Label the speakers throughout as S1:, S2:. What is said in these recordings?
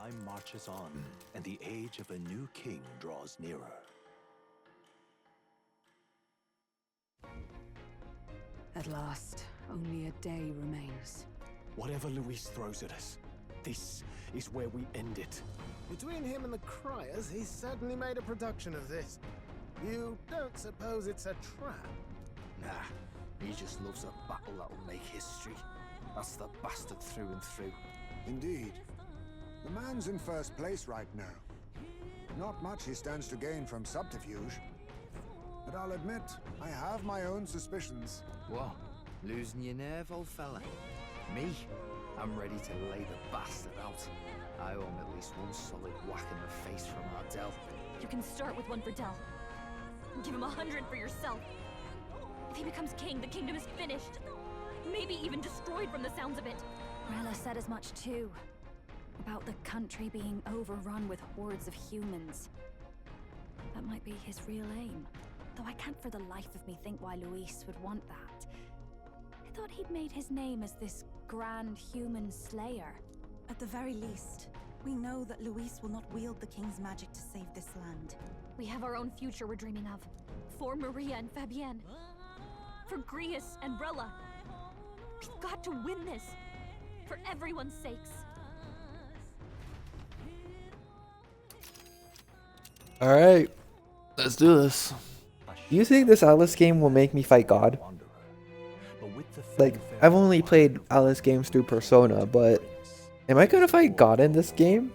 S1: Time marches on, and the age of a new king draws nearer.
S2: At last, only a day remains.
S3: Whatever Luis throws at us, this is where we end it.
S4: Between him and the Criers, he's certainly made a production of this. You don't suppose it's a trap?
S5: Nah, he just loves a battle that'll make history. That's the bastard through and through.
S6: Indeed. The man's in first place right now. Not much he stands to gain from subterfuge. But I'll admit, I have my own suspicions.
S5: What? Losing your nerve, old fella? Me? I'm ready to lay the bastard out. I owe him at least one solid whack in the face from Ardell.
S7: You can start with one for Del. Give him 100 for yourself. If he becomes king, the kingdom is finished. Maybe even destroyed from the sounds of it.
S8: Rella said as much too. About the country being overrun with hordes of humans. That might be his real aim. Though I can't for the life of me think why Luis would want that. I thought he'd made his name as this grand human slayer.
S9: At the very least, we know that Luis will not wield the king's magic to save this land.
S7: We have our own future we're dreaming of. For Maria and Fabienne. For Grius and Rella. We've got to win this. For everyone's sakes.
S10: Alright, let's do this. Do you think this Alice game will make me fight God? Like, I've only played Alice games through Persona, but am I gonna fight God in this game?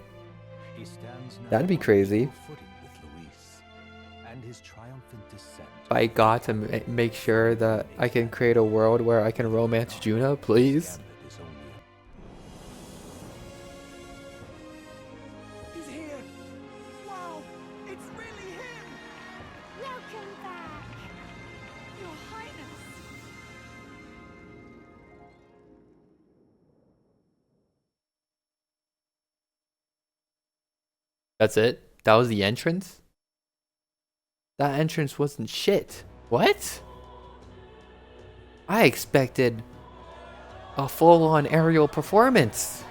S10: That'd be crazy. Fight God to make sure that I can create a world where I can romance Juna, please? That's it? That was the entrance? That entrance wasn't shit. What? I expected a full-on aerial performance.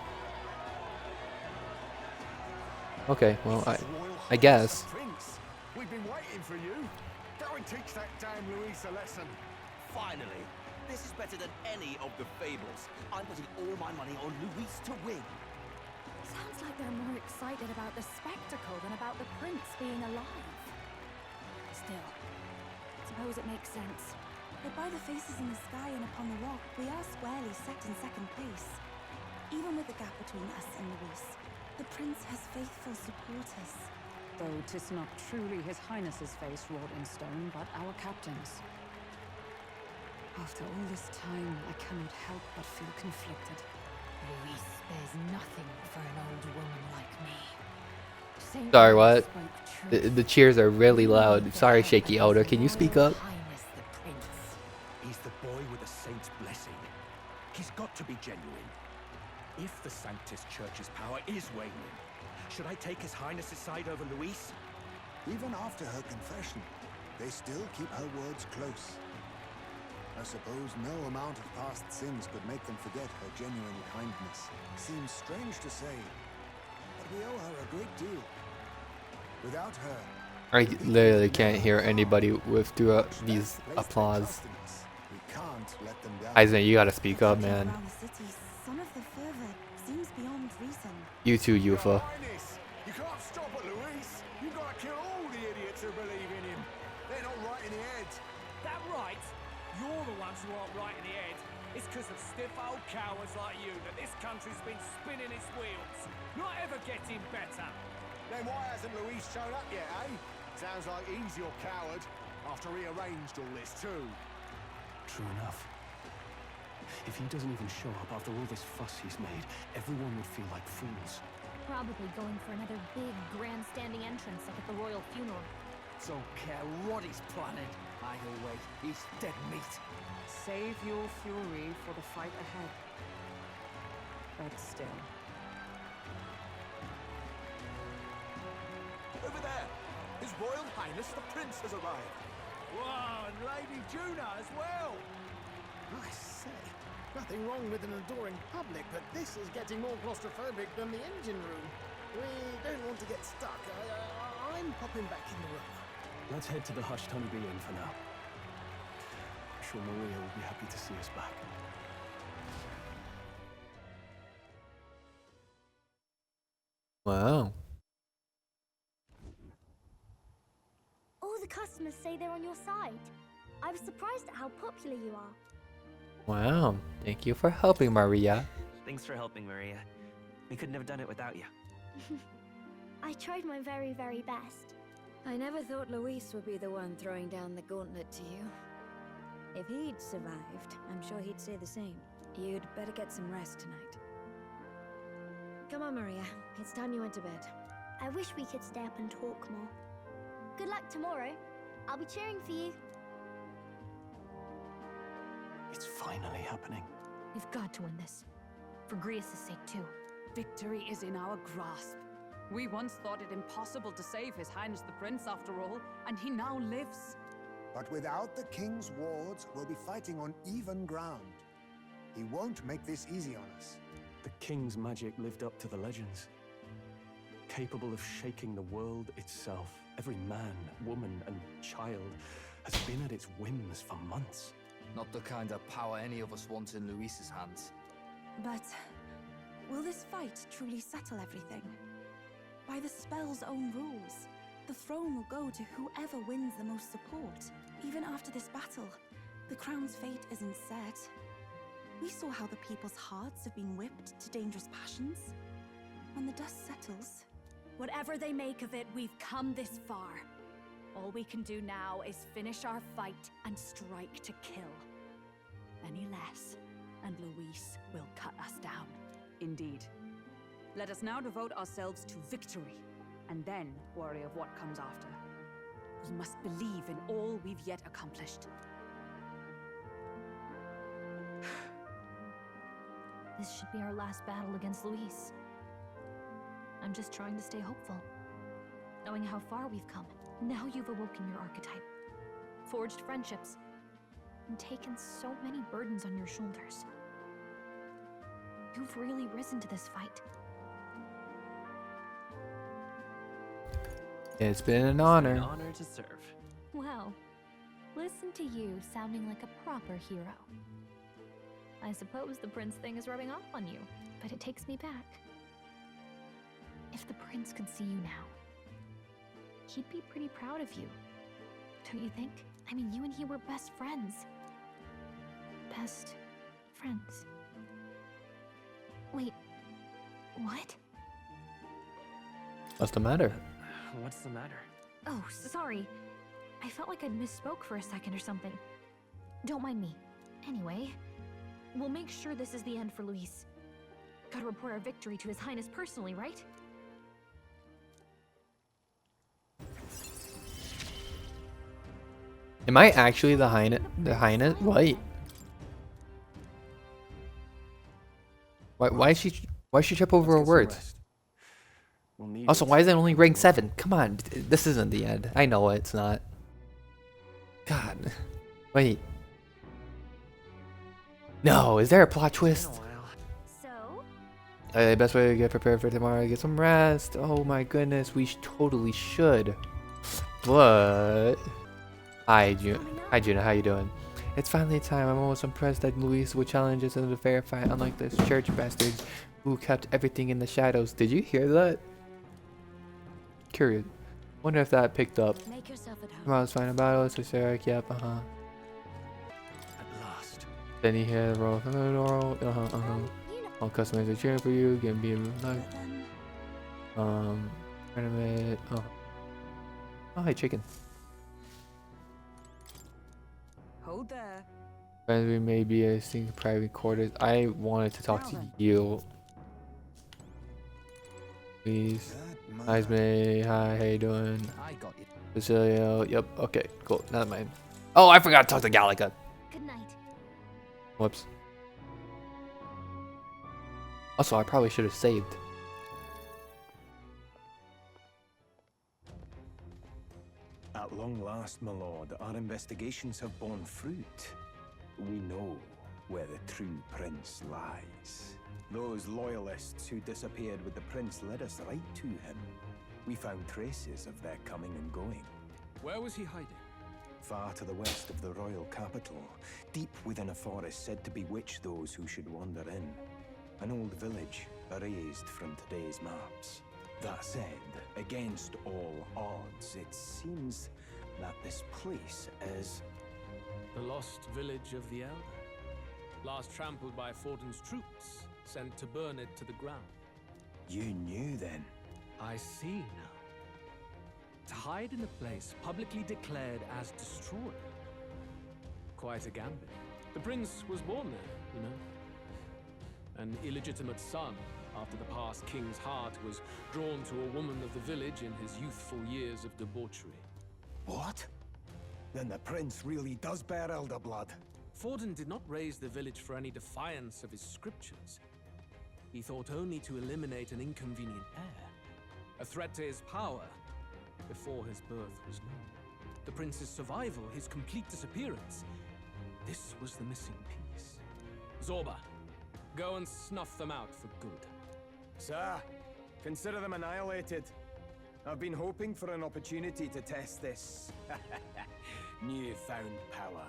S10: Okay, well, I guess.
S3: Prince, we've been waiting for you. Go and teach that damn Luis a lesson.
S11: Finally, this is better than any of the fables. I'm putting all my money on Luis to win.
S8: Sounds like they're more excited about the spectacle than about the prince being alive. Still, suppose it makes sense.
S9: But by the faces in the sky and upon the rock, we are squarely set in second place. Even with the gap between us and Luis, the prince has faithful supporters.
S2: Though 'tis not truly His Highness's face wrought in stone, but our captain's. After all this time, I cannot help but feel conflicted.
S7: Luis spares nothing for an old woman like me.
S10: Sorry, what? The cheers are really loud. Sorry, Shaky Elder. Can you speak up?
S1: He's the boy with the saint's blessing. He's got to be genuine. If the Sanctus Church's power is waning, should I take His Highness's side over Luis?
S6: Even after her confession, they still keep her words close. I suppose no amount of past sins could make them forget her genuine kindness. Seems strange to say, but we owe her a great deal. Without her,
S10: I literally can't hear anybody with throughout these applause.
S6: we can't let them down.
S10: Eisner, you gotta speak up, man.
S9: Around the city, some of the fervor seems beyond reason.
S10: You too, Yufa.
S3: You can't stop it, Luis. You gotta kill all the idiots who believe in him. They're not right in the head.
S12: That right? You're the ones who aren't right in the head. It's because of stiff old cowards like you that this country's been spinning its wheels. Not ever getting better.
S3: Then why hasn't Luis shown up yet, eh? Sounds like he's your coward after he arranged all this too.
S1: True enough. If he doesn't even show up after all this fuss he's made, everyone would feel like fools.
S7: Probably going for another big grandstanding entrance like at the royal funeral.
S5: Don't care what he's planning. Either way, he's dead meat.
S2: Save your fury for the fight ahead. But still.
S3: Over there! His Royal Highness the Prince has arrived. Wow, and Lady Juna as well!
S4: I say, nothing wrong with an adoring public, but this is getting more claustrophobic than the engine room. to get stuck, I'm popping back in the room.
S1: Let's head to the Hushed Honeybee Inn for now. I'm sure Maria will be happy to see us back.
S10: Wow.
S7: All the customers say they're on your side. I was surprised at how popular you are.
S10: Wow. Thank you for helping, Maria.
S11: Thanks for helping, Maria. We couldn't have done it without you.
S7: I tried my very, very best.
S8: I never thought Luis would be the one throwing down the gauntlet to you. If he'd survived, I'm sure he'd say the same. You'd better get some rest tonight. Come on, Maria. It's time you went to bed.
S7: I wish we could stay up and talk more. Good luck tomorrow. I'll be cheering for you.
S1: It's finally happening.
S7: We've got to win this. For Grius' sake, too.
S2: Victory is in our grasp. We once thought it impossible to save His Highness the Prince after all, and he now lives.
S6: But without the king's wards, we'll be fighting on even ground. He won't make this easy on us.
S1: The king's magic lived up to the legends. Capable of shaking the world itself. Every man, woman, and child has been at its whims for months.
S5: Not the kind of power any of us want in Luis's hands.
S9: But will this fight truly settle everything? By the spell's own rules, the throne will go to whoever wins the most support. Even after this battle, the crown's fate isn't set. We saw how the people's hearts have been whipped to dangerous passions. When the dust settles...
S8: Whatever they make of it, we've come this far. All we can do now is finish our fight and strike to kill. Any less, and Luis will cut us down.
S2: Indeed. Let us now devote ourselves to victory, and then worry of what comes after. We must believe in all we've yet accomplished.
S7: This should be our last battle against Luis. I'm just trying to stay hopeful. Knowing how far we've come. Now you've awoken your archetype. Forged friendships. And taken so many burdens on your shoulders. You've really risen to this fight.
S10: It's been an honor.
S11: An honor to serve.
S7: Well, listen to you sounding like a proper hero. I suppose the prince thing is rubbing off on you, but it takes me back. If the prince could see you now, he'd be pretty proud of you. Don't you think? I mean, you and he were best friends. Best friends. Wait, what?
S10: What's the matter?
S11: What's the matter?
S7: Oh, sorry. I felt like I'd misspoke for a second or something. Don't mind me. Anyway, we'll make sure this is the end for Luis. Gotta report our victory to His Highness personally, right?
S10: Am I actually the Highness? The Highness? What? Why she trip over her words? Also, why is it only rank 7? Come on, this isn't the end. I know it's not. God. Wait. No, is there a plot twist?
S7: So?
S10: Best way to get prepared for tomorrow, get some rest. Oh my goodness, we totally should. But... Hi, Juna, how you doing? It's finally time. I'm almost impressed that Luis would challenge us in a fair fight, unlike those church bastards who kept everything in the shadows. Did you hear that? Curious. Wonder if that picked up.
S8: Make yourself at home.
S10: Tomorrow's final battle. So Sarek, yep,
S1: At last.
S10: Then you hear the roll from the door. All customers are cheering for you. Getting be like. Tournament. Oh, hi, chicken.
S2: Hold there.
S10: Friends, we may be a single private quarters. I wanted to talk to you. Please. Nice, May. Hi, how you doing?
S5: I got you.
S10: Basilio. Yep. Okay. Cool. Not mine. Oh, I forgot to talk to Gallica.
S7: Good night.
S10: Whoops. Also, I probably should have saved.
S1: At long last, my lord, our investigations have borne fruit. We know where the true prince lies. Those loyalists who disappeared with the prince led us right to him.
S13: We found traces of their coming and going.
S12: Where was he hiding?
S13: Far to the west of the royal capital, deep within a forest said to bewitch those who should wander in. An old village, erased from today's maps. That said, against all odds, it seems that this place is...
S12: The lost village of the Elder. Last trampled by Fortin's troops, sent to burn it to the ground.
S13: You knew then?
S12: I see now. To hide in a place publicly declared as destroyed. Quite a gambit. The prince was born there, you know. An illegitimate son, after the past king's heart was drawn to a woman of the village in his youthful years of debauchery.
S13: What? Then the prince really does bear elder blood.
S12: Fortin did not raise the village for any defiance of his scriptures. He thought only to eliminate an inconvenient heir. A threat to his power before his birth was known. The prince's survival, his complete disappearance. This was the missing piece. Zorba, go and snuff them out for good.
S13: Sir, consider them annihilated. I've been hoping for an opportunity to test this newfound power.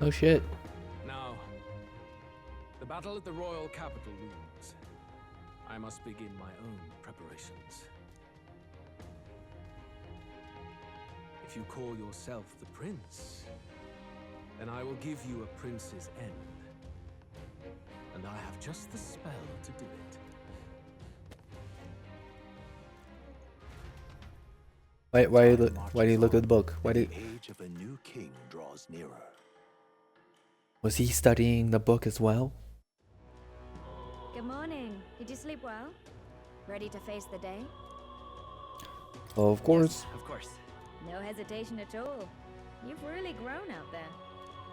S10: Oh shit.
S12: Now, the battle at the royal capital looms. I must begin my own preparations. If you call yourself the prince, then I will give you a prince's end. And I have just the spell to do it.
S10: Why do you look at the book? Why do you...
S1: The age of a new king draws nearer.
S10: Was he studying the book as well?
S8: Good morning. Did you sleep well? Ready to face the day?
S10: Oh, of course.
S11: Of course.
S8: No hesitation at all. You've really grown out there.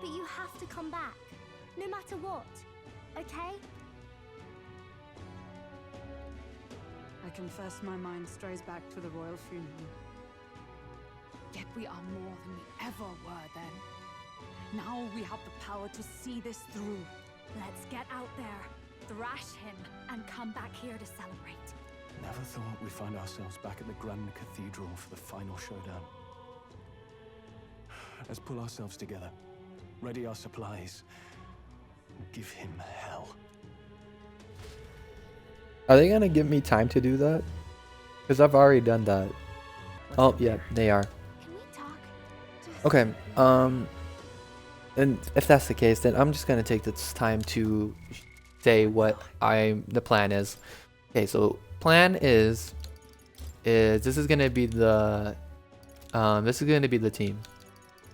S14: But you have to come back, no matter what, okay?
S2: I confess my mind strays back to the royal funeral. Yet we are more than we ever were then. Now we have the power to see this through.
S8: Let's get out there, thrash him, and come back here to celebrate.
S1: Never thought we'd find ourselves back at the Grand Cathedral for the final showdown. Let's pull ourselves together, ready our supplies, and give him hell.
S10: Are they gonna give me time to do that? Because I've already done that. Oh, yeah, they are.
S14: Can we talk?
S10: Okay, and if that's the case, then I'm just gonna take this time to say what the plan is. Okay, so plan is this is gonna be the team.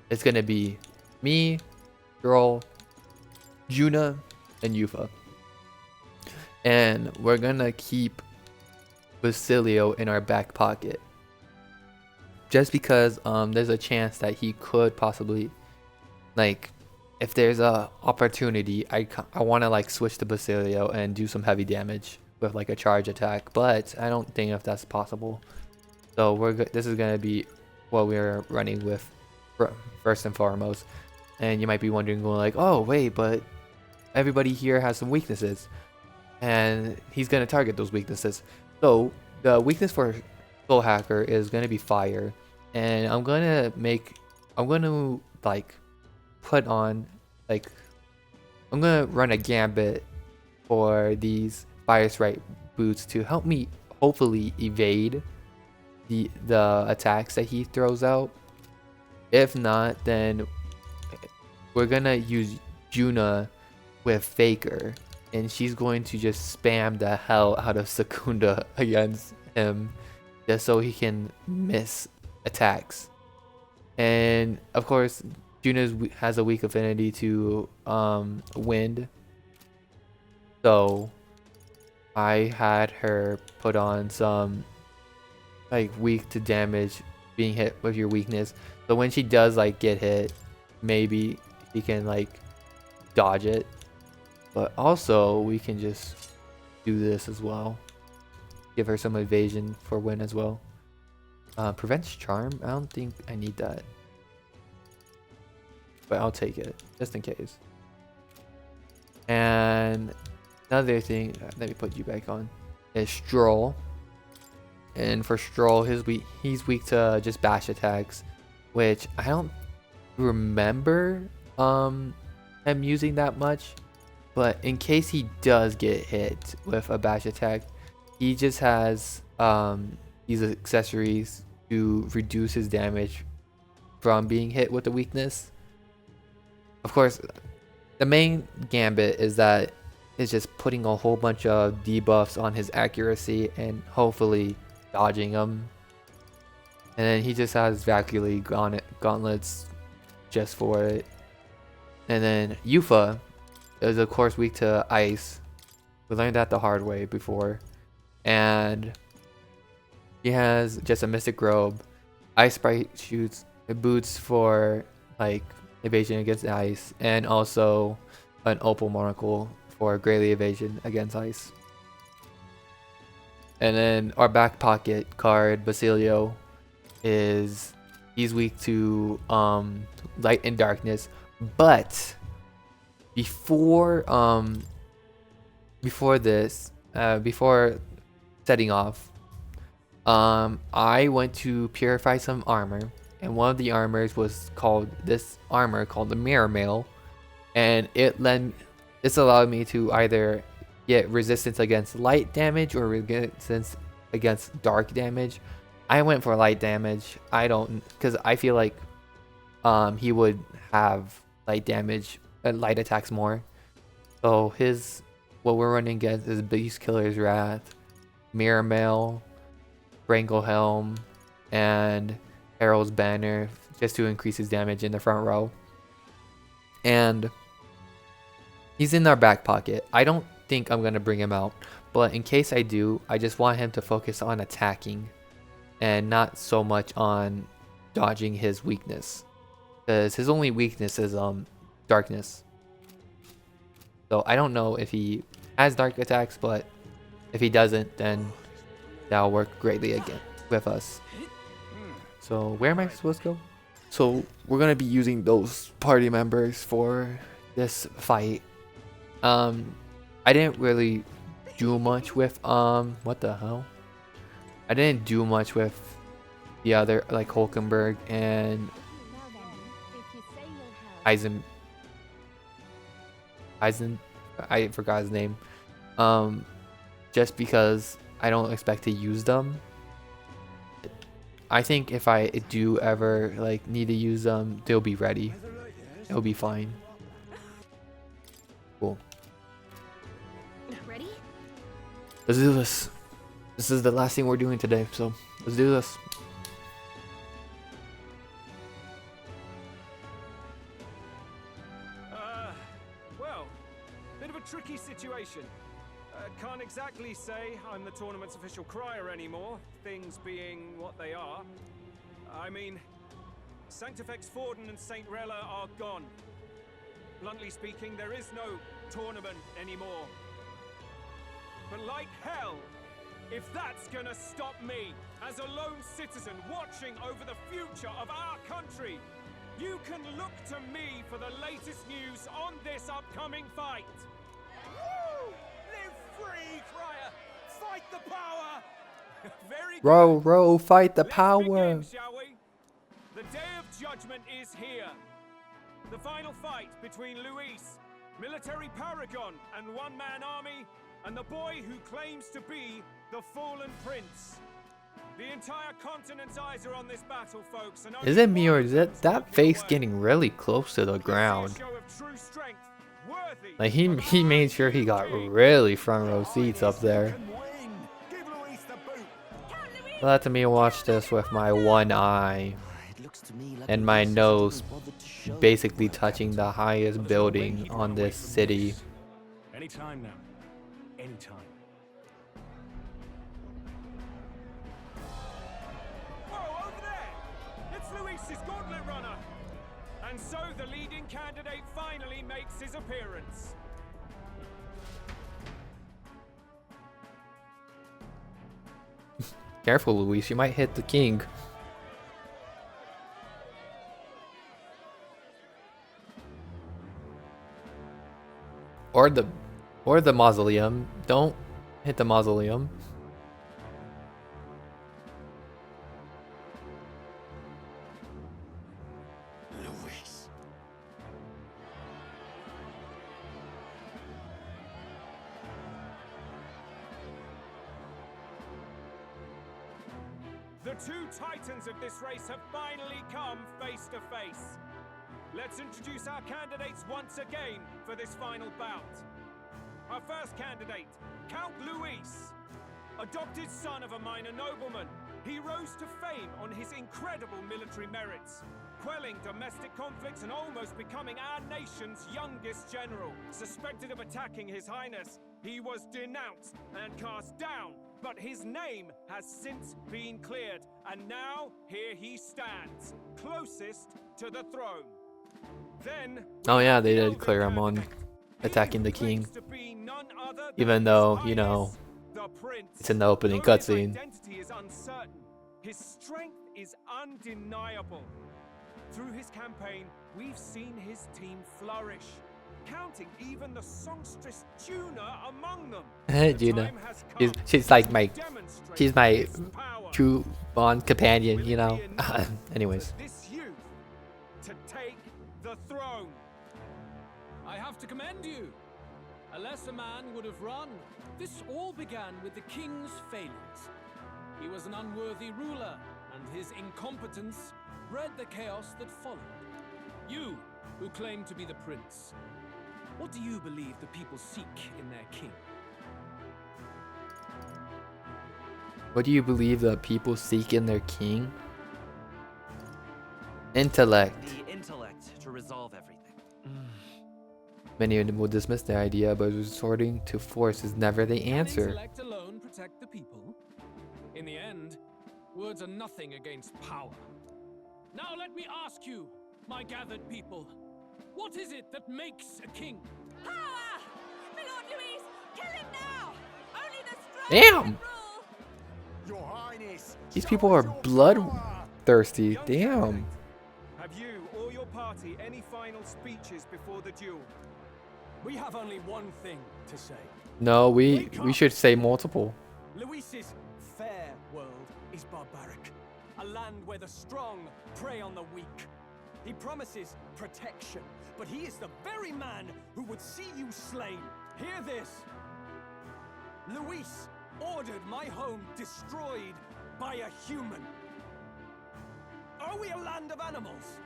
S10: It's gonna be me, Girl, Juna, and Yufa. And we're gonna keep Basilio in our back pocket. Just because there's a chance that he could possibly, like, if there's a opportunity, I want to like switch to Basilio and do some heavy damage with like a charge attack, but I don't think if that's possible. So this is gonna be what we're running with first and foremost. And you might be wondering, going like, oh wait, but everybody here has some weaknesses, and he's gonna target those weaknesses. So the weakness for Soul Hacker is gonna be fire, and I'm gonna like put on like I'm gonna run a gambit for these Fire Strike boots to help me hopefully evade the attacks that he throws out. If not, then we're gonna use Juna with Faker, and she's going to just spam the hell out of Secunda against him just so he can miss attacks. And of course, Juna has a weak affinity to wind, so I had her put on some like weak to damage being hit with your weakness, so when she does like get hit, maybe he can like dodge it. But also we can just do this as well, give her some evasion for win as well. Prevents charm, I don't think I need that, but I'll take it just in case. And Another thing, let me put you back on, is Stroll. And for Stroll, he's weak to just bash attacks, which I don't remember him using that much. But in case he does get hit with a bash attack, he just has these accessories to reduce his damage from being hit with the weakness. Of course, the main gambit is that it's just putting a whole bunch of debuffs on his accuracy and hopefully dodging them. And then he just has Valkyrie gauntlets just for it. And then Yuffie is of course weak to ice. We learned that the hard way before. And he has just a mystic robe, ice sprite shoots, boots for like evasion against ice, and also an opal monocle for greatly evasion against ice. And then our back pocket card, Basilio, he's weak to light and darkness. But before setting off, I went to purify some armor, and one of the armors was called the Mirror Mail, and this allowed me to either get resistance against light damage or resistance against dark damage. I went for light damage. Because I feel like he would have light damage and light attacks more. So what we're running against is Beast Killer's Wrath, Mirror Mail, Strangle Helm, and Herald's Banner, just to increase his damage in the front row. And he's in our back pocket. I don't think I'm going to bring him out, but in case I do, I just want him to focus on attacking and not so much on dodging his weakness, because his only weakness is darkness. So I don't know if he has dark attacks, but if he doesn't, then that'll work greatly again with us. So where am I supposed to go? So we're gonna be using those party members for this fight. I didn't really do much with what the hell? I didn't do much with the other, like Hulkenberg and Eisen. I forgot his name. Just because I don't expect to use them. I think if I do ever like need to use them, they'll be ready. It'll be fine. Cool.
S14: Ready?
S10: Let's do this. This is the last thing we're doing today, so let's do this.
S15: Well, bit of a tricky situation. Can't exactly say I'm the tournament's official crier anymore, things being what they are. I mean, Sanctifex Forden and St. Rella are gone. Bluntly speaking, there is no tournament anymore. But like hell, if that's gonna stop me, as a lone citizen watching over the future of our country, you can look to me for the latest news on this upcoming fight. Woo! Live free, crier! Fight the power! Very good.
S10: Row, fight the
S15: Let's
S10: power!
S15: begin, shall we? The day of judgment is here. The final fight between Luis, military paragon and one-man army, and the boy who claims to be the fallen prince. The entire continent's eyes are on this battle, folks. And
S10: Is it me or is that face getting really close to the ground? Like he made sure he got really front row seats up there. Let me watch this with my one eye and my nose basically touching the highest building on this city.
S15: Anytime now. Anytime. Whoa, over there! It's Luis's gauntlet runner! And so the leading candidate finally makes his appearance.
S10: Careful, Luis, you might hit the king. Or Or the mausoleum. Don't hit the mausoleum.
S11: Luis.
S15: The two titans of this race have finally come face to face. Let's introduce our candidates once again for this final bout. Our first candidate, Count Luis. Adopted son of a minor nobleman, he rose to fame on his incredible military merits, quelling domestic conflicts and almost becoming our nation's youngest general. Suspected of attacking His Highness, he was denounced and cast down, but his name has since been cleared, and now here he stands, closest to the throne. Then,
S10: Oh yeah, they did clear him on attacking the king. Even though, you know, it's in the opening cutscene.
S15: Identity is uncertain. His strength is undeniable. Through his campaign, we've seen his team flourish, counting even the songstress Juna among them.
S10: Juna, she's like she's my true bond companion, you know. Anyways.
S15: This youth to take the throne.
S12: I have to commend you. A lesser man would have run. This all began with the king's failings. He was an unworthy ruler, and his incompetence bred the chaos that followed. You, who claim to be the prince, what do you believe the people seek in their king?
S10: What do you believe the people seek in their king? Intellect.
S11: The intellect to resolve everything.
S10: Many of them will dismiss the idea, but resorting to force is never the answer.
S12: Can intellect alone protect the people? In the end, words are nothing against power. Now let me ask you, my gathered people, what is it that makes a king?
S9: Power! My Lord Luis, kill him now! Only the strong
S10: Damn!
S3: Your Highness.
S10: These people are bloodthirsty. Damn.
S15: Have you or your party any final speeches before the duel?
S16: We have only one thing to say.
S10: No, we should say multiple.
S16: Luis's fair world is barbaric. A land where the strong prey on the weak. He promises protection, but he is the very man who would see you slain. Hear this. Luis ordered my home destroyed by a human. Are we a land of animals?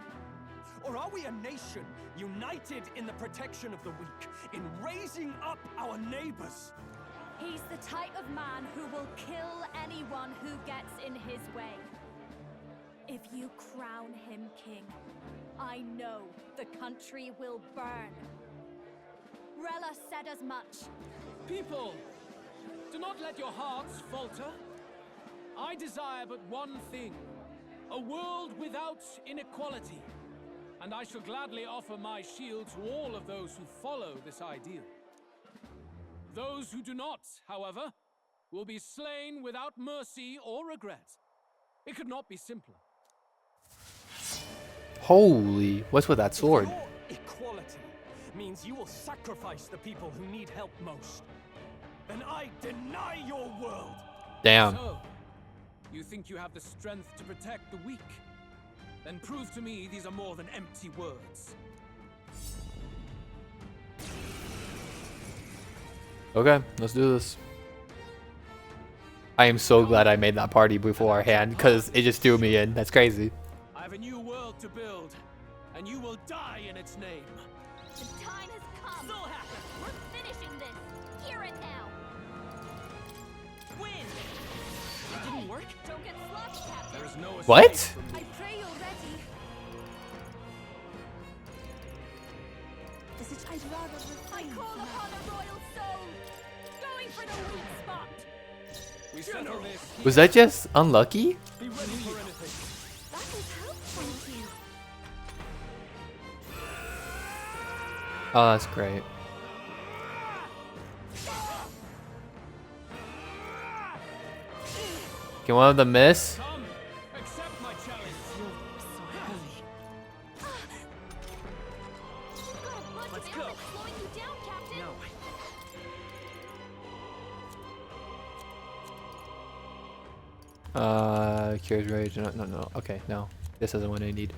S16: Or are we a nation united in the protection of the weak, in raising up our neighbors?
S8: He's the type of man who will kill anyone who gets in his way. If you crown him king, I know the country will burn. Rella said as much.
S12: People, do not let your hearts falter. I desire but one thing, a world without inequality. And I shall gladly offer my shield to all of those who follow this ideal. Those who do not, however, will be slain without mercy or regret. It could not be simpler.
S10: Holy, what's with that sword?
S16: Your equality means you will sacrifice the people who need help most. Then I deny your world.
S10: Damn.
S12: So, you think you have the strength to protect the weak? Then prove to me these are more than empty words.
S10: Okay, let's do this. I am so glad I made that party beforehand, because it just threw me in. That's crazy.
S12: I have a new world to build, and you will die in its name.
S7: The time has come.
S16: Still happen.
S7: We're finishing this. Here and now.
S16: Win. It didn't work.
S7: Don't get sloppy, Captain.
S12: There is no escape
S10: What?
S12: from me.
S9: I pray you're ready. I'd rather refrain
S7: I call
S9: from
S7: upon a royal soul. Going for the weak spot.
S12: We settle this.
S10: Was that just unlucky?
S16: Be ready for anything.
S9: That is help, thank you.
S10: Oh, that's great. Can one of them miss?
S12: Come, accept my challenge.
S7: You've got a bunch of
S16: Let's
S7: ills
S16: go.
S7: that's slowing you down, Captain.
S16: No.
S10: Cures rage. No. Okay, no. This isn't what I need.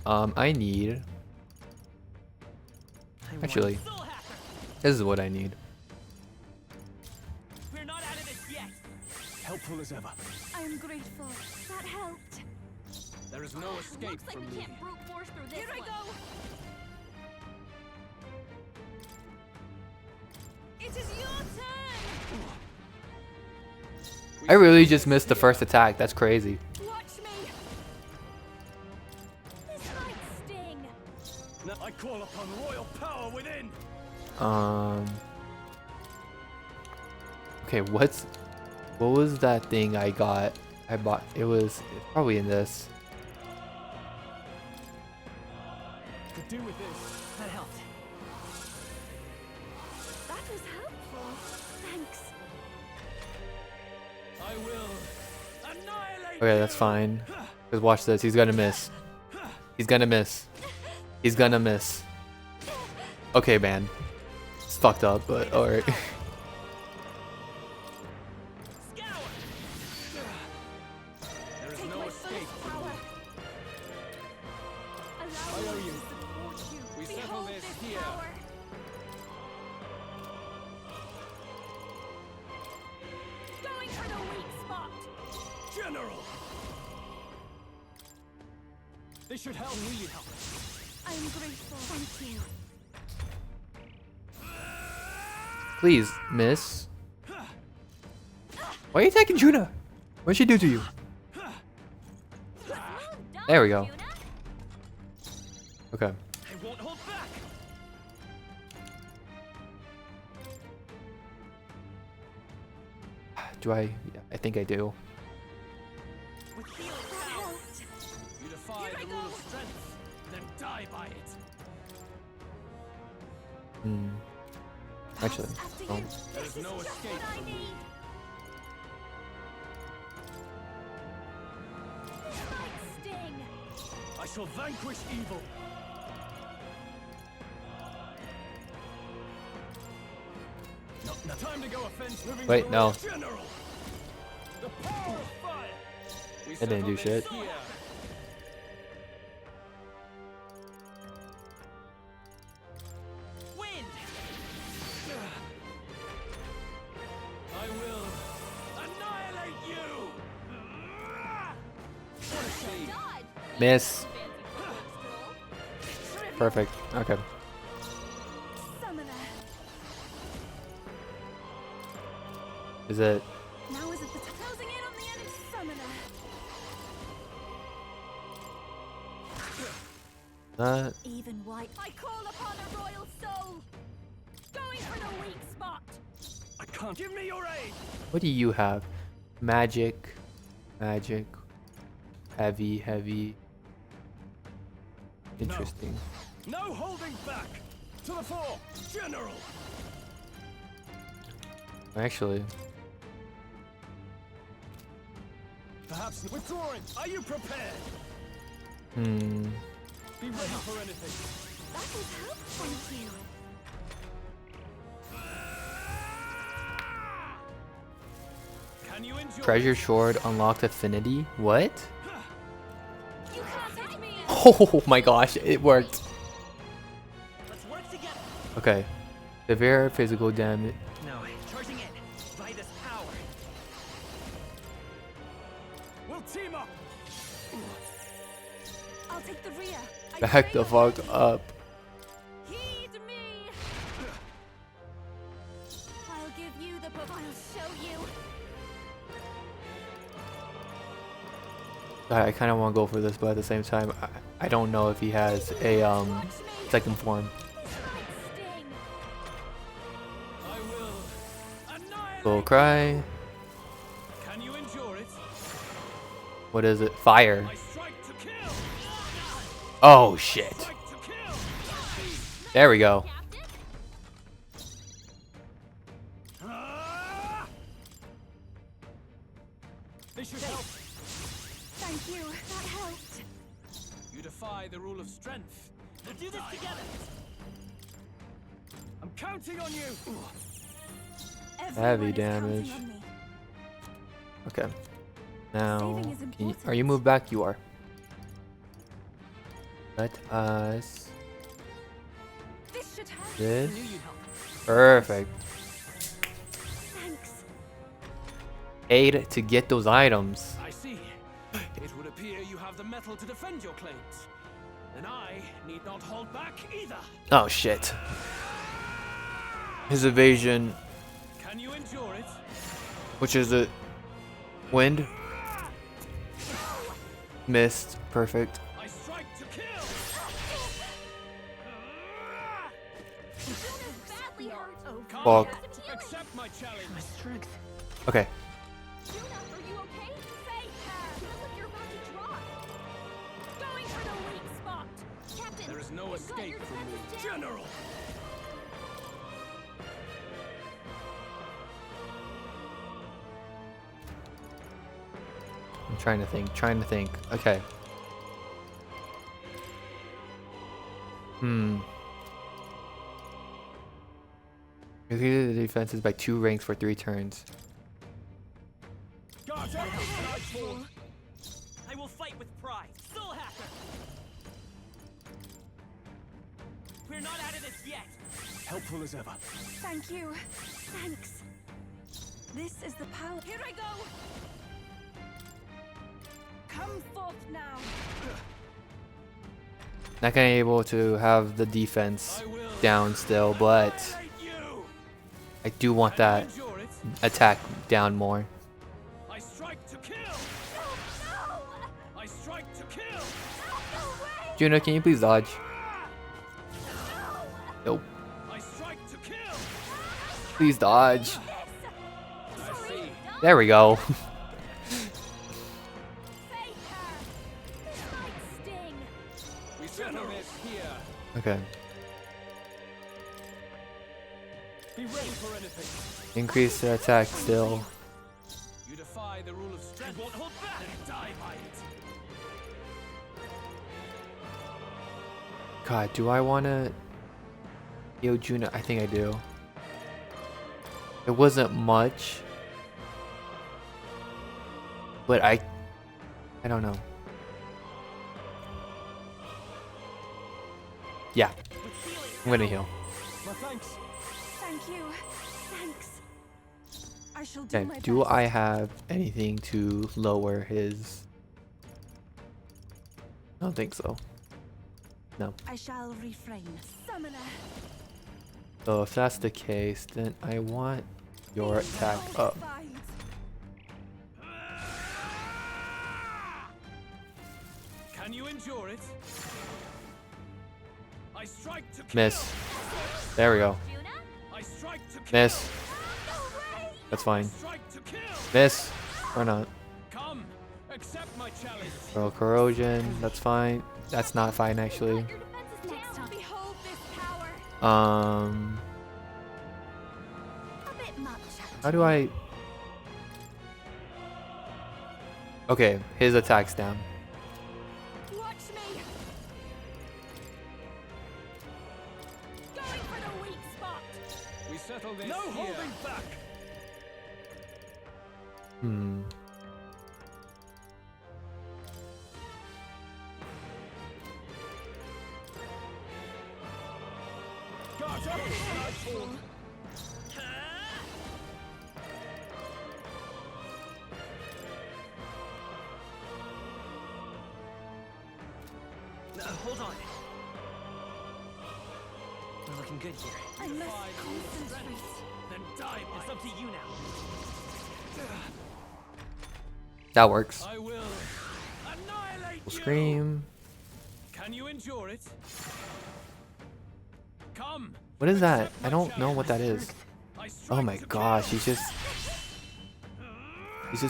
S10: I need. Actually, this is what I need.
S16: We're not out of this yet.
S3: Helpful as ever.
S9: I am grateful. That helped.
S12: There is no escape
S9: Looks like
S12: from
S9: we
S12: me.
S9: can't brute force through this. Here I go. It is your turn.
S10: I really just missed the first attack. That's crazy.
S9: Watch me. This might sting.
S3: No, I call upon royal power within.
S10: Okay, what was that thing I got? I bought. It was probably in this.
S3: Could do with this.
S16: That helped.
S9: That was helpful. Thanks.
S16: I will annihilate.
S10: Okay, that's fine. Cause watch this. He's gonna miss. He's gonna miss. He's gonna miss. Okay, man. It's fucked up, but alright.
S12: There is no escape from me.
S9: I owe you.
S12: We settle this here.
S9: Going for the weak spot.
S3: General.
S16: This should help.
S12: We need help.
S9: I am grateful. Thank you.
S10: Please, miss. Why are you attacking Juna? What'd she do to you? There we go. Okay.
S16: I won't hold back.
S10: Do I? Yeah, I think I do.
S16: With healing power. You defy the rule of strength, then die by it.
S10: Hmm. Actually, oh.
S12: There is no escape from me.
S9: This might sting.
S3: I shall vanquish evil.
S16: No time to go offense. Moving
S10: Wait,
S16: to
S10: no.
S16: General. The power of fire.
S12: We
S10: It didn't do
S12: settle this
S10: shit.
S12: here.
S16: Wind. I will annihilate you.
S12: What a shame.
S10: Miss. Perfect. Okay.
S9: Summoner.
S10: Is it?
S9: Now is it the closing in on the enemy summoner?
S10: That.
S9: Even white. I call upon a royal soul. Going for the weak spot.
S3: I can't. Give me your aid.
S10: What do you have? Magic. Magic. Heavy. Interesting.
S3: No holding back. To the fore, General.
S10: Actually,
S3: Perhaps withdrawing. Are you prepared?
S10: hmm.
S3: Be ready for anything.
S9: That was helpful. Thank you.
S16: Can you enjoy?
S10: Treasure Sword unlocked affinity. What?
S9: You can't hit me.
S10: Oh my gosh! It worked.
S16: Let's work together.
S10: Okay. Severe physical damage.
S16: No, charging in. By this power.
S3: We'll team up.
S9: I'll take the rear.
S10: Back the fuck up.
S9: Heed me. I'll give you the book. I'll show you.
S10: I kind of want to go for this, but at the same time, I don't know if he has a second form. Full cry.
S16: Can you endure it?
S10: What is it? Fire. Oh shit. There we go.
S16: This should help.
S9: Thank you. That helped.
S12: You defy the rule of strength.
S16: We'll do this together.
S3: I'm counting on you.
S10: Heavy damage. Okay. Now, are you moved back? You are. Let us. This. Perfect. Aid to get those items.
S12: I see. It would appear you have the metal to defend your claims. And I need not hold back either.
S10: Oh shit. His evasion.
S12: Can you endure it?
S10: Which is a wind. Missed. Perfect.
S12: I strike to kill.
S10: Fuck.
S12: Accept my challenge. My strength.
S10: Okay.
S12: There is no escape from me, General.
S10: I'm trying to think. Okay. Increase the defenses by 2 ranks for 3 turns.
S16: I will fight with pride. Still hacker. We're not out of this yet.
S3: Helpful as ever.
S9: Thank you. Thanks. This is the power. Here I go. Come forth now.
S10: Not gonna be able to have the defense down still, but I do want that attack down more.
S12: I strike to kill. I strike to kill.
S10: Juna, can you please dodge? Nope.
S12: I strike to kill.
S10: Please dodge. There we go.
S12: We settle this here.
S10: Okay.
S12: Be ready for anything.
S10: Increase the attack still.
S12: You defy the rule of strength. Won't hold back and die by it.
S10: God, do I wanna Yo Juna? I think I do. It wasn't much. But I don't know. Yeah. I'm gonna heal.
S9: Well, thanks. Thank you. Thanks. I shall do
S10: Okay,
S9: my
S10: do
S9: best.
S10: I have anything to lower his... I don't think so. No.
S9: I shall refrain. Summoner.
S10: So if that's the case, then I want your attack up.
S12: Can you endure it? I strike to kill.
S10: Miss. There we go.
S12: I strike to kill.
S10: Miss. That's fine. Miss. Or not.
S12: Come, accept my challenge.
S10: Throw corrosion. That's fine. That's not fine actually. How do I... Okay, his attack's down.
S9: Watch me. Going for the weak spot.
S12: We settle this
S16: No
S12: here.
S16: holding back.
S10: Hmm.
S16: Guard up.
S11: Hold on. We're looking good here.
S9: I must concentrate.
S12: Then die.
S16: It's up to you now.
S10: That works.
S12: I will annihilate
S10: We'll
S12: you.
S10: scream.
S12: Can you endure it? Come.
S10: What is that? I don't know what that is. Oh my gosh, he's just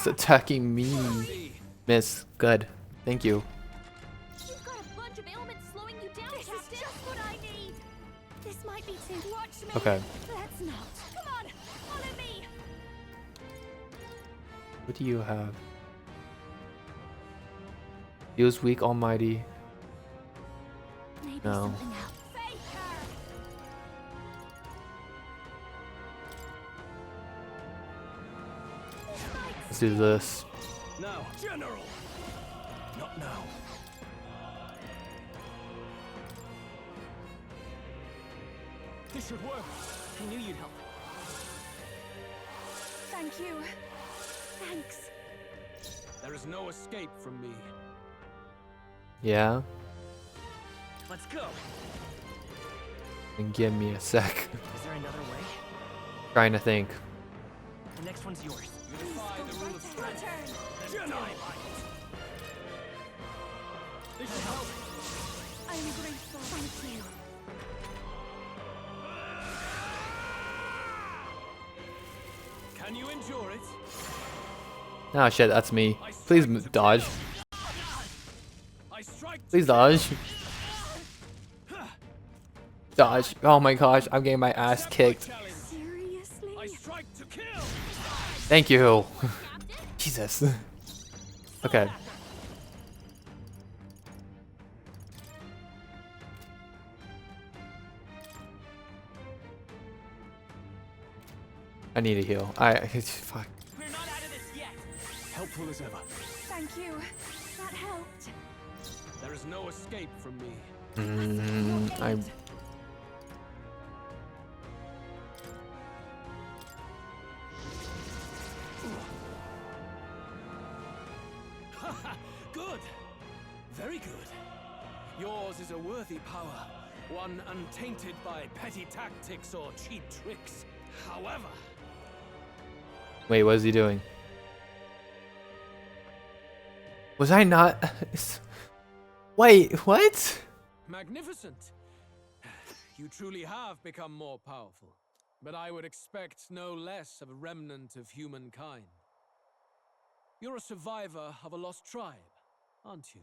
S10: attacking me. Miss. Good. Thank you.
S14: You've got a bunch of ailments slowing you down, Captain. This is just what I need. This might be too. Watch me.
S10: Okay.
S14: Let's not. Come on, follow me.
S10: What do you have? Feels weak, almighty.
S14: Maybe
S10: No.
S14: something else.
S10: Let's do this.
S15: Now, General!
S1: Not now.
S15: This should work.
S12: I knew you'd help.
S9: Thank you. Thanks.
S12: There is no escape from me.
S10: Yeah.
S11: Let's go.
S10: And give me a sec.
S11: Is there another way?
S10: Trying to think.
S11: The next one's yours.
S12: You defy the rule of strength.
S11: Then die by it.
S12: This should help.
S9: I am grateful. Thank you.
S12: Can you endure it?
S10: Oh shit, that's me. Please dodge.
S12: I strike.
S10: Please dodge. Dodge. Oh my gosh, I'm getting my ass kicked.
S9: Seriously?
S12: I strike to kill.
S10: Thank you. Jesus. Okay. I need a heal. Fuck.
S11: We're not out of this yet.
S1: Helpful as ever.
S9: Thank you. That helped.
S12: There is no escape from me.
S10: I'm.
S12: Good. Very good. Yours is a worthy power. One untainted by petty tactics or cheap tricks. However...
S10: Wait, what is he doing? Was I not? Wait, what?
S12: Magnificent. You truly have become more powerful. But I would expect no less of a remnant of humankind. You're a survivor of a lost tribe, aren't you?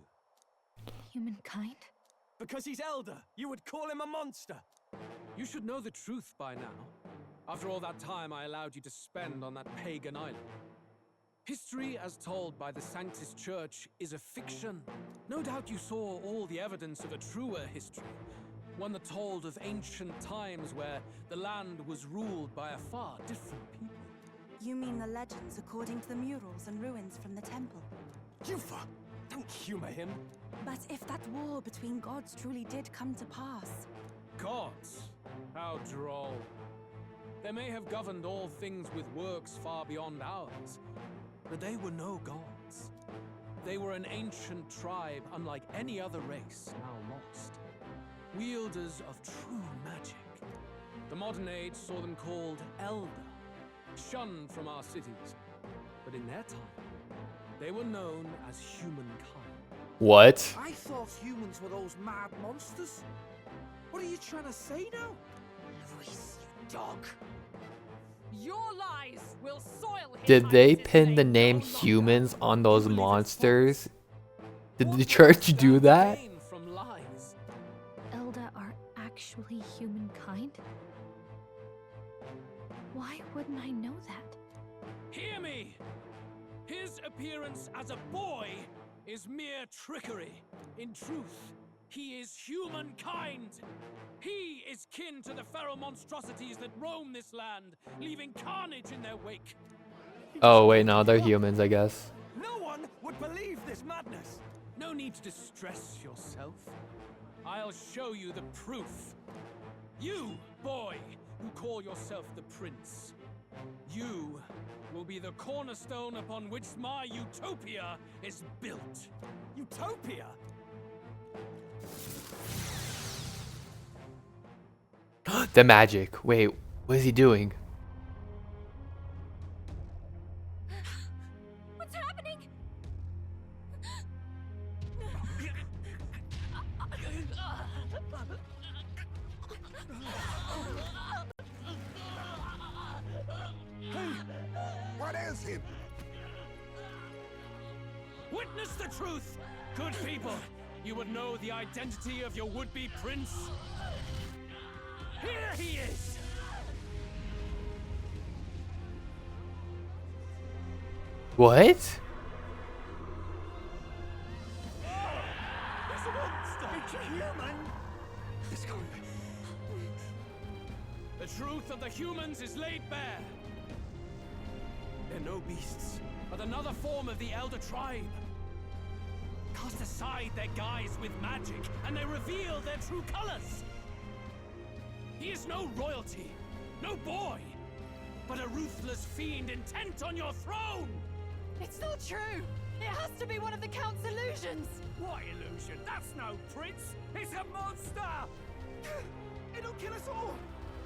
S7: Humankind?
S16: Because he's elder, you would call him a monster.
S12: You should know the truth by now. After all that time I allowed you to spend on that pagan island. History as told by the Sanctus Church is a fiction. No doubt you saw all the evidence of a truer history. One that told of ancient times where the land was ruled by a far different people.
S9: You mean the legends according to the murals and ruins from the temple?
S16: Yufa, don't humor him.
S9: But if that war between gods truly did come to pass...
S12: Gods? How droll. They may have governed all things with works far beyond ours, but they were no gods. They were an ancient tribe unlike any other race now lost. Wielders of true magic. The modern age saw them called Elder, shunned from our cities. But in their time, they were known as humankind.
S10: What?
S11: I thought humans were those mad monsters. What are you trying to say now? Luis, you dog.
S2: Your lies will soil his
S10: Did they
S2: Highness's
S10: pin the
S2: name
S10: name humans on those monsters? Did the church do that?
S12: From lies.
S7: Elda are actually humankind? Why wouldn't I know that?
S12: Hear me! His appearance as a boy is mere trickery. In truth, he is humankind. He is kin to the feral monstrosities that roam this land, leaving carnage in their wake.
S10: Oh wait, no, they're humans, I guess.
S16: No one would believe this madness.
S12: No need to distress yourself. I'll show you the proof. You, boy, who call yourself the prince. You will be the cornerstone upon which my utopia is built.
S16: Utopia?
S10: The magic. Wait, what is he doing?
S14: What's happening?
S6: What ails him?
S12: Witness the truth, good people. You would know the identity of your would-be prince. Here he is!
S10: What?
S16: It's a monster! It's a human!
S12: It's coming. The truth of the humans is laid bare. Then no beasts, but another form of the Elder Tribe. Cast aside their guise with magic, and they reveal their true colors. He is no royalty, no boy, but a ruthless fiend intent on your throne!
S2: It's not true! It has to be one of the Count's illusions!
S16: What illusion? That's no prince! It's a monster! It'll kill us all!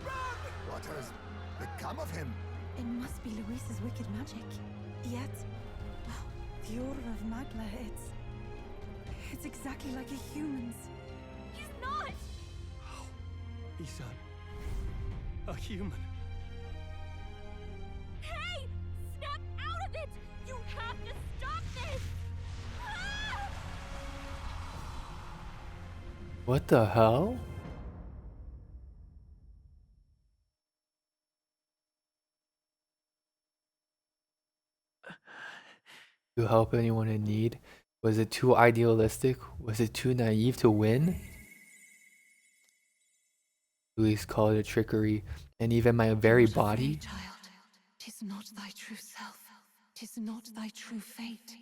S16: Run!
S6: What has become of him?
S9: It must be Luis's wicked magic. Yet, the Order of Magla, it's exactly like a human's.
S14: He's not!
S12: He's a human.
S14: Hey! Snap out of it! You have to stop this! Ah!
S10: What the hell? To help anyone in need? Was it too idealistic? Was it too naive to win? Luis called it trickery, and even my very body.
S2: Child, 'tis not thy true self. 'Tis not thy true fate.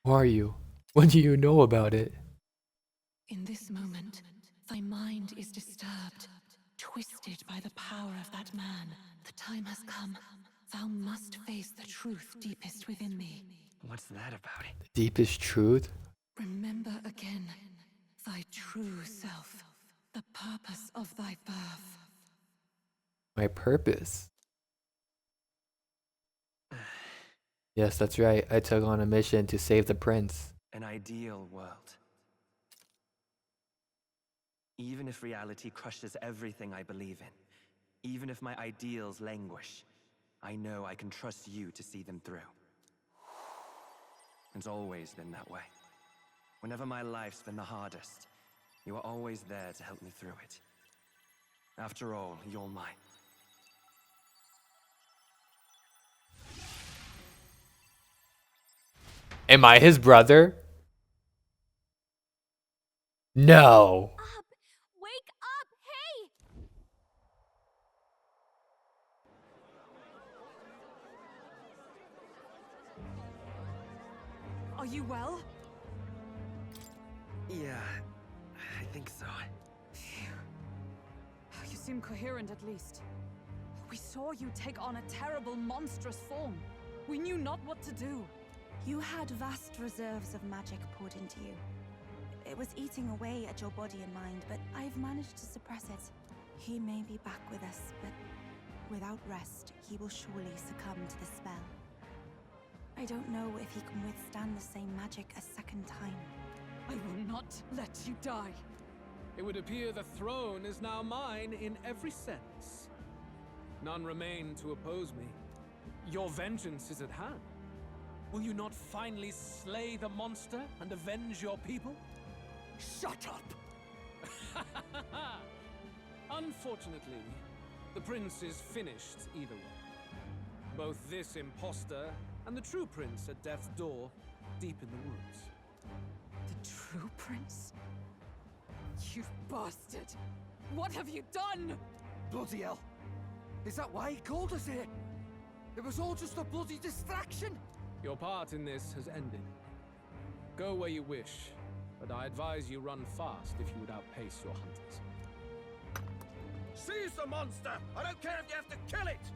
S10: Who are you? What do you know about it?
S2: In this moment, thy mind is disturbed, twisted by the power of that man. The time has come. Thou must face the truth deepest within thee.
S5: What's that about?
S10: The deepest truth?
S2: Remember again thy true self, the purpose of thy birth.
S10: My purpose? Yes, that's right. I took on a mission to save the prince.
S5: An ideal world. Even if reality crushes everything I believe in, even if my ideals languish, I know I can trust you to see them through. It's always been that way. Whenever my life's been the hardest, you are always there to help me through it. After all, you're mine.
S10: Am I his brother? No.
S14: Wake up! Hey!
S2: Are you well?
S5: Yeah, I think so.
S2: You seem coherent at least. We saw you take on a terrible, monstrous form. We knew not what to do.
S9: You had vast reserves of magic poured into you. It was eating away at your body and mind, but I've managed to suppress it. He may be back with us, but without rest, he will surely succumb to the spell. I don't know if he can withstand the same magic a second time.
S2: I will not let you die.
S12: It would appear the throne is now mine in every sense. None remain to oppose me. Your vengeance is at hand. Will you not finally slay the monster and avenge your people?
S16: Shut up!
S12: Unfortunately, the prince is finished either way. Both this imposter and the true prince at death's door, deep in the woods.
S2: The true prince? You bastard! What have you done?
S11: Bloody hell! Is that why he called us here? It was all just a bloody distraction!
S12: Your part in this has ended. Go where you wish, but I advise you run fast if you would outpace your hunters.
S16: Seize the monster! I don't care if you have to kill it!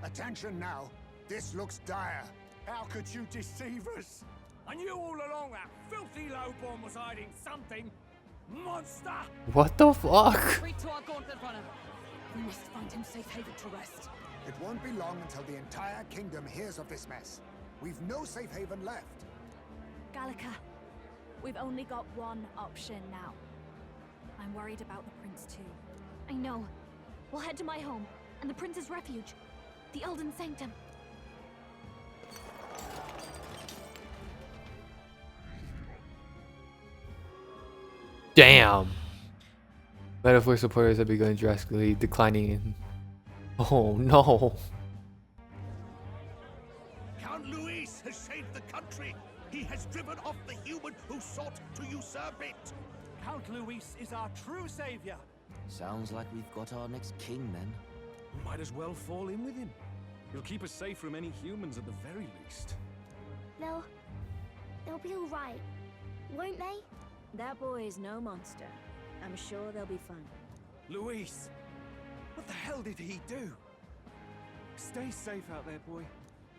S3: Attention now. This looks dire. How could you deceive us?
S16: I knew all along that filthy lowborn was hiding something! Monster!
S10: What the fuck?
S2: Retreat to our gauntlet runner. We must find him safe haven to rest.
S3: It won't be long until the entire kingdom hears of this mess. We've no safe haven left.
S8: Gallica, we've only got one option now. I'm worried about the prince too.
S7: I know. We'll head to my home, and the prince's refuge, the Elden Sanctum.
S10: Damn. Metaphor supporters have begun drastically declining in... Oh no.
S1: Count Luis has saved the country. He has driven off the human who sought to usurp it.
S16: Count Luis is our true savior.
S5: Sounds like we've got our next king then.
S12: Might as well fall in with him.
S15: You'll keep us safe from any humans at the very least.
S14: They'll be all right, won't they?
S8: That boy is no monster. I'm sure they'll be fine.
S15: Luis! What the hell did he do? Stay safe out there, boy.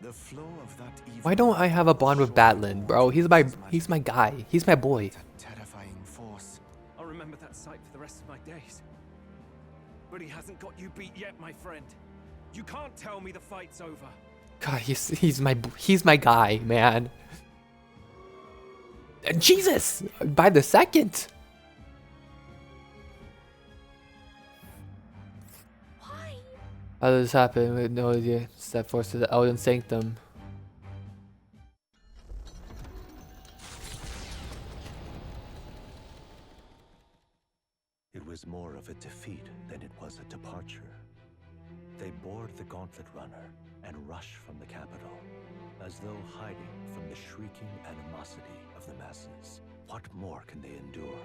S13: The flow of that evil.
S10: Why don't I have a bond with Batlin, bro? He's my guy. He's my boy.
S13: Terrifying force.
S15: I'll remember that sight for the rest of my days. But he hasn't got you beat yet, my friend. You can't tell me the fight's over.
S10: God, he's my guy, man. Jesus! By the second.
S14: Why?
S10: How does this happen with no idea? Step forth to the Elden Sanctum.
S13: It was more of a defeat than it was a departure. They board the Gauntlet Runner and rush from the capital, as though hiding from the shrieking animosity of the masses. What more can they endure?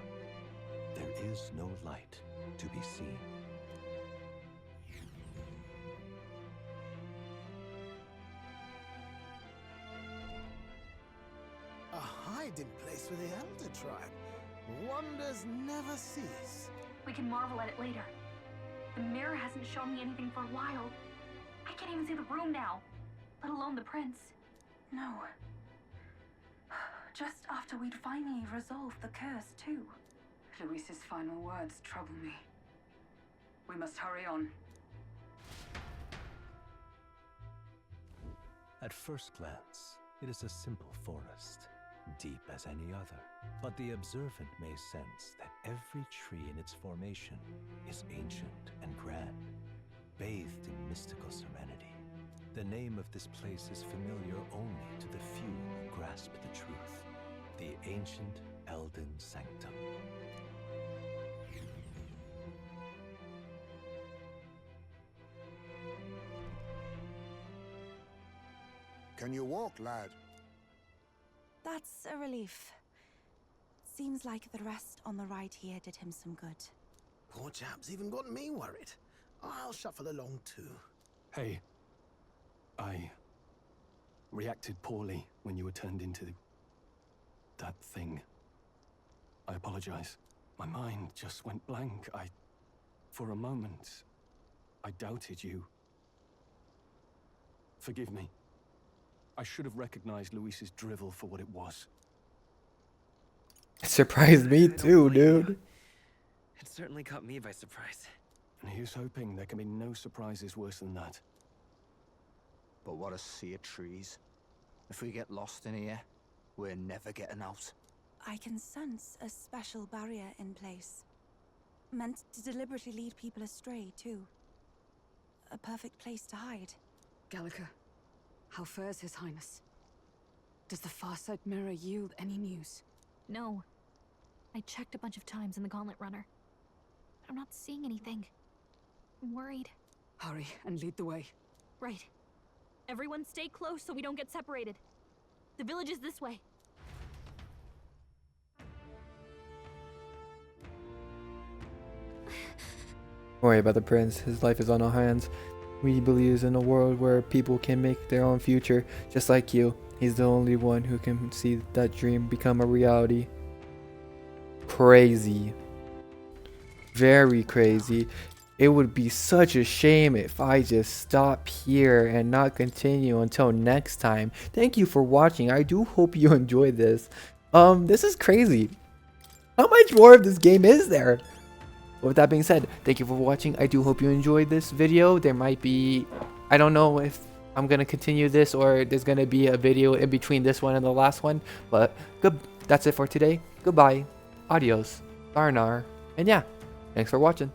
S13: There is no light to be seen.
S4: A hiding place for the Elder Tribe. Wonders never cease.
S17: We can marvel at it later. The mirror hasn't shown me anything for a while. I can't even see the room now, let alone the prince.
S9: No. Just after we'd finally resolved the curse, too.
S2: Luis's final words trouble me. We must hurry on.
S13: At first glance, it is a simple forest, deep as any other. But the observant may sense that every tree in its formation is ancient and grand, bathed in mystical serenity. The name of this place is familiar only to the few who grasp the truth. The ancient Elden Sanctum.
S6: Can you walk, lad?
S9: That's a relief. Seems like the rest on the right here did him some good.
S4: Poor chap's even got me worried. I'll shuffle along too.
S15: Hey, I reacted poorly when you were turned into that thing. I apologize. My mind just went blank. For a moment, I doubted you. Forgive me. I should have recognized Luis's drivel for what it was.
S10: It surprised me too, dude.
S18: It certainly caught me by surprise.
S15: And here's hoping there can be no surprises worse than that.
S5: But what a sea of trees. If we get lost in here, we're never getting out.
S9: I can sense a special barrier in place. Meant to deliberately lead people astray, too. A perfect place to hide.
S2: Gallica, how fares His Highness? Does the Farsight Mirror yield any news?
S7: No. I checked a bunch of times in the Gauntlet Runner. But I'm not seeing anything. I'm worried.
S2: Hurry and lead the way.
S7: Right. Everyone stay close so we don't get separated. The village is this way.
S10: Don't worry about the prince. His life is on our hands. He believes in a world where people can make their own future, just like you. He's the only one who can see that dream become a reality. Crazy. Very crazy. It would be such a shame if I just stop here and not continue until next time. Thank you for watching. I do hope you enjoyed this. This is crazy. How much more of this game is there? With that being said, thank you for watching. I do hope you enjoyed this video. There might be, I don't know if I'm going to continue this or there's going to be a video in between this one and the last one. But good. That's it for today. Goodbye. Adios. Sayonara. And yeah, thanks for watching.